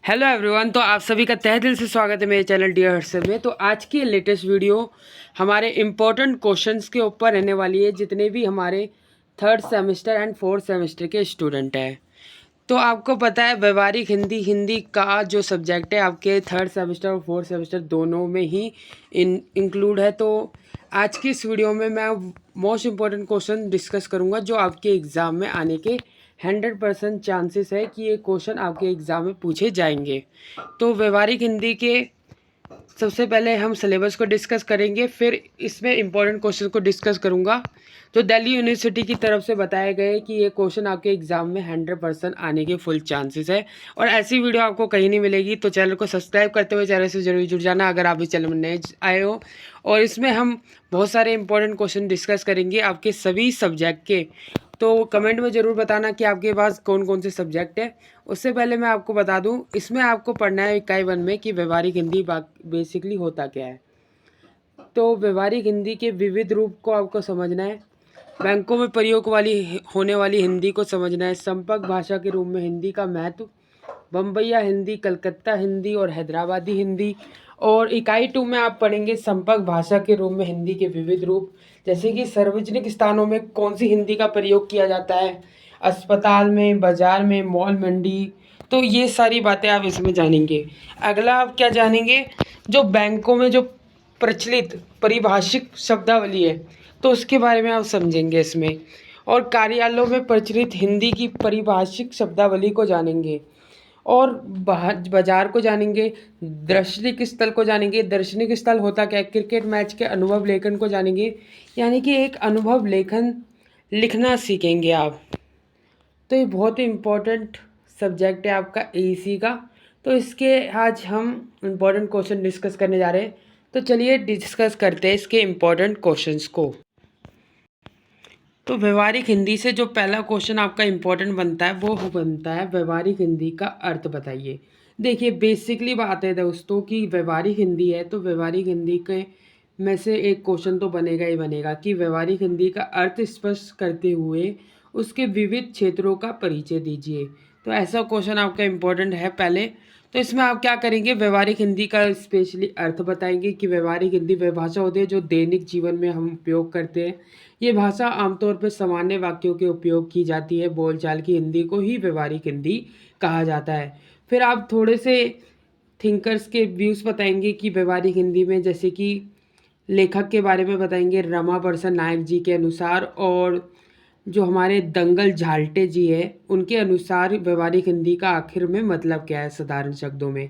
Hello everyone. तो आप सभी का तहे दिल से स्वागत है मेरे चैनल डियर हर्षद में। तो आज की लेटेस्ट वीडियो हमारे इम्पोर्टेंट क्वेश्चंस के ऊपर रहने वाली है, जितने भी हमारे third semester and fourth semester के स्टूडेंट हैं। तो आपको पता है व्यवहारिक हिंदी हिंदी का जो सब्जेक्ट है आपके थर्ड सेमेस्टर और फोर्थ सेमेस्टर दोनों में ही इंक्लूड है। तो आज की इस वीडियो में मैं मोस्ट इम्पॉर्टेंट क्वेश्चन डिस्कस करूंगा जो आपके एग्ज़ाम में आने के 100% चांसेस है कि ये क्वेश्चन आपके एग्ज़ाम में पूछे जाएंगे। तो व्यवहारिक हिंदी के सबसे पहले हम सिलेबस को डिस्कस करेंगे, फिर इसमें इंपॉर्टेंट क्वेश्चन को डिस्कस करूंगा। तो दिल्ली यूनिवर्सिटी की तरफ से बताया गया है कि ये क्वेश्चन आपके एग्जाम में 100% आने के फुल चांसेस है और ऐसी वीडियो आपको कहीं नहीं मिलेगी। तो चैनल को सब्सक्राइब करते हुए चैनल से जरूर जुड़ जाना अगर आप इस चैनल में नए आए हो। और इसमें हम बहुत सारे इंपॉर्टेंट क्वेश्चन डिस्कस करेंगे आपके सभी सब्जेक्ट के। तो कमेंट में ज़रूर बताना कि आपके पास कौन कौन से सब्जेक्ट है। उससे पहले मैं आपको बता दूं, इसमें आपको पढ़ना है इकाई 1 में कि व्यवहारिक हिंदी बेसिकली होता क्या है। तो व्यवहारिक हिंदी के विविध रूप को आपको समझना है, बैंकों में प्रयोग वाली होने वाली हिंदी को समझना है, संपर्क भाषा के रूप में हिंदी का महत्व, बम्बईया हिंदी, कलकत्ता हिंदी और हैदराबादी हिंदी। और इकाई 2 में आप पढ़ेंगे संपर्क भाषा के रूप में हिंदी के विविध रूप, जैसे कि सार्वजनिक स्थानों में कौन सी हिंदी का प्रयोग किया जाता है, अस्पताल में, बाजार में, मॉल, मंडी। तो ये सारी बातें आप इसमें जानेंगे। अगला आप क्या जानेंगे, जो बैंकों में जो प्रचलित परिभाषिक शब्दावली है तो उसके बारे में आप समझेंगे इसमें। और कार्यालयों में प्रचलित हिंदी की परिभाषिक शब्दावली को जानेंगे और बाजार को जानेंगे, दार्शनिक स्थल को जानेंगे। दार्शनिक स्थल होता क्या है, क्रिकेट मैच के अनुभव लेखन को जानेंगे, यानी कि एक अनुभव लेखन लिखना सीखेंगे आप। तो ये बहुत ही इम्पोर्टेंट सब्जेक्ट है आपका एईसी का। तो इसके आज हम इम्पोर्टेंट क्वेश्चन डिस्कस करने जा रहे हैं। तो चलिए डिस्कस करते हैं इसके इम्पोर्टेंट क्वेश्चंस को। तो व्यवहारिक हिंदी से जो पहला क्वेश्चन आपका इम्पोर्टेंट बनता है वो बनता है व्यवहारिक हिंदी का अर्थ बताइए। देखिए बेसिकली बात है दोस्तों कि व्यवहारिक हिंदी है तो व्यवहारिक हिंदी के में से एक क्वेश्चन तो बनेगा ही बनेगा कि व्यवहारिक हिंदी का अर्थ स्पष्ट करते हुए उसके विविध क्षेत्रों का परिचय दीजिए। तो ऐसा क्वेश्चन आपका इम्पोर्टेंट है पहले। तो इसमें आप क्या करेंगे, व्यवहारिक हिंदी का स्पेशली अर्थ बताएंगे कि व्यवहारिक हिंदी वह भाषा होती है जो दैनिक जीवन में हम उपयोग करते हैं। ये भाषा आमतौर पर सामान्य वाक्यों के उपयोग की जाती है। बोलचाल की हिंदी को ही व्यवहारिक हिंदी कहा जाता है। फिर आप थोड़े से थिंकर्स के व्यूज़ बताएंगे कि व्यवहारिक हिंदी में, जैसे कि लेखक के बारे में बताएंगे रमा परसन नायक जी के अनुसार, और जो हमारे दंगल झाल्टे जी है उनके अनुसार व्यवहारिक हिंदी का आखिर में मतलब क्या है साधारण शब्दों में,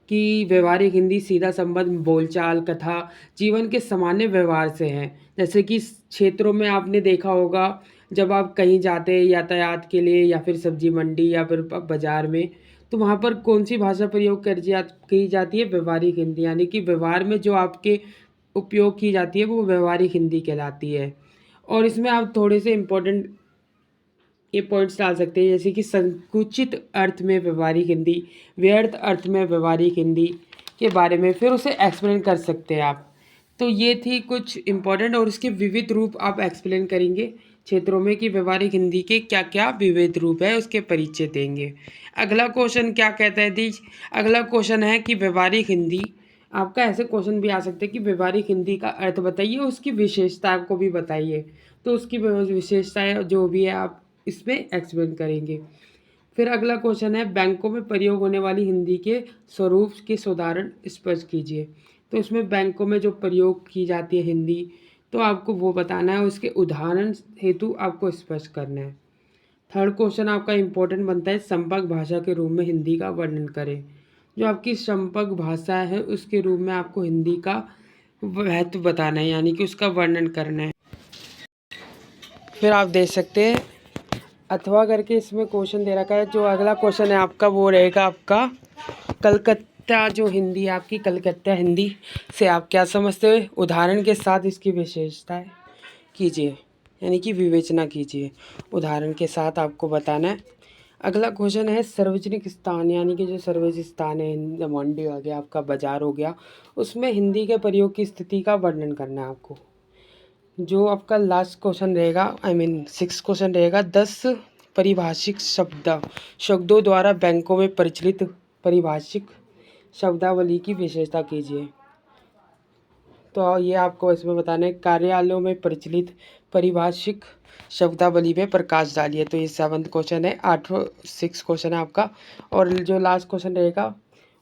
कि व्यवहारिक हिंदी सीधा संबंध बोलचाल कथा जीवन के सामान्य व्यवहार से है। जैसे कि क्षेत्रों में आपने देखा होगा, जब आप कहीं जाते हैं यातायात के लिए या फिर सब्जी मंडी या फिर बाजार में, तो वहाँ पर कौन सी भाषा प्रयोग की जाती है, व्यवहारिक हिंदी। यानी कि व्यवहार में जो आपके उपयोग की जाती है वो व्यवहारिक हिंदी कहलाती है। और इसमें आप थोड़े से इम्पोर्टेंट ये पॉइंट्स डाल सकते हैं, जैसे कि संकुचित अर्थ में व्यवहारिक हिंदी, व्यर्थ अर्थ में व्यवहारिक हिंदी के बारे में फिर उसे एक्सप्लेन कर सकते हैं आप। तो ये थी कुछ इम्पोर्टेंट, और उसके विविध रूप आप एक्सप्लेन करेंगे क्षेत्रों में कि व्यवहारिक हिंदी के क्या क्या विविध रूप है उसके परिचय देंगे। अगला क्वेश्चन क्या कहता है दीज, अगला क्वेश्चन है कि व्यवहारिक हिंदी, आपका ऐसे क्वेश्चन भी आ सकते हैं कि व्यवहारिक हिंदी का अर्थ बताइए, उसकी विशेषता को भी बताइए। तो उसकी विशेषताएं जो भी है आप इसमें एक्सप्लेन करेंगे। फिर अगला क्वेश्चन है बैंकों में प्रयोग होने वाली हिंदी के स्वरूप के उदाहरण स्पष्ट कीजिए। तो इसमें बैंकों में जो प्रयोग की जाती है हिंदी, तो आपको वो बताना है, उसके उदाहरण हेतु आपको स्पष्ट करना है। थर्ड क्वेश्चन आपका इम्पोर्टेंट बनता है संपर्क भाषा के रूप में हिंदी का वर्णन करें। जो आपकी संपर्क भाषा है उसके रूप में आपको हिंदी का महत्व बताना है, यानी कि उसका वर्णन करना है। फिर आप देख सकते हैं अथवा करके इसमें क्वेश्चन दे रखा है। जो अगला क्वेश्चन है आपका वो रहेगा आपका कलकत्ता जो हिंदी है आपकी, कलकत्ता हिंदी से आप क्या समझते हो, उदाहरण के साथ इसकी विशेषताएं कीजिए, यानी कि विवेचना कीजिए। उदाहरण के साथ आपको बताना है। अगला क्वेश्चन है सार्वजनिक स्थान, यानी कि जो सार्वजनिक स्थान है, मंडी हो गया आपका, बाजार हो गया, उसमें हिंदी के प्रयोग की स्थिति का वर्णन करना है आपको। जो आपका लास्ट क्वेश्चन रहेगा, आई मीन 6 क्वेश्चन रहेगा, 10 परिभाषिक शब्दों द्वारा बैंकों में प्रचलित परिभाषिक शब्दावली की विशेषता कीजिए। तो ये आपको इसमें बताना है, कार्यालयों में प्रचलित परिभाषिक शब्दावली पे प्रकाश डालिए। तो ये 7th क्वेश्चन है, 6 क्वेश्चन है आपका। और जो लास्ट क्वेश्चन रहेगा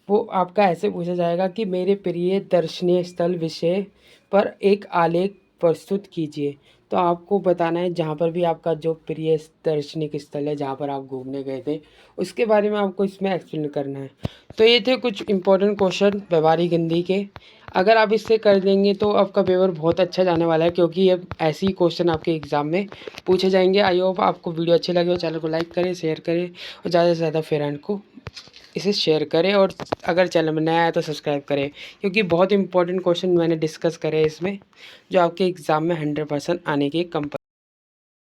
वो आपका ऐसे पूछा जाएगा कि मेरे प्रिय दर्शनीय स्थल विषय पर एक आलेख प्रस्तुत कीजिए। तो आपको बताना है जहाँ पर भी आपका जो प्रिय दर्शनिक स्थल है, जहाँ पर आप घूमने गए थे, उसके बारे में आपको इसमें एक्सप्लेन करना है। तो ये थे कुछ इंपॉर्टेंट क्वेश्चन व्यवहारिक हिंदी के। अगर आप इससे कर देंगे तो आपका पेपर बहुत अच्छा जाने वाला है, क्योंकि ये ऐसे ही क्वेश्चन आपके एग्ज़ाम में पूछे जाएंगे। आई होप आपको वीडियो अच्छी लगे हो, चैनल को लाइक करें, शेयर करें और ज़्यादा से ज़्यादा फ्रेंड को इसे शेयर करें। और अगर चैनल में नया है तो सब्सक्राइब करें, क्योंकि बहुत इंपॉर्टेंट क्वेश्चन मैंने डिस्कस करे इसमें, जो आपके एग्ज़ाम में 100% आने की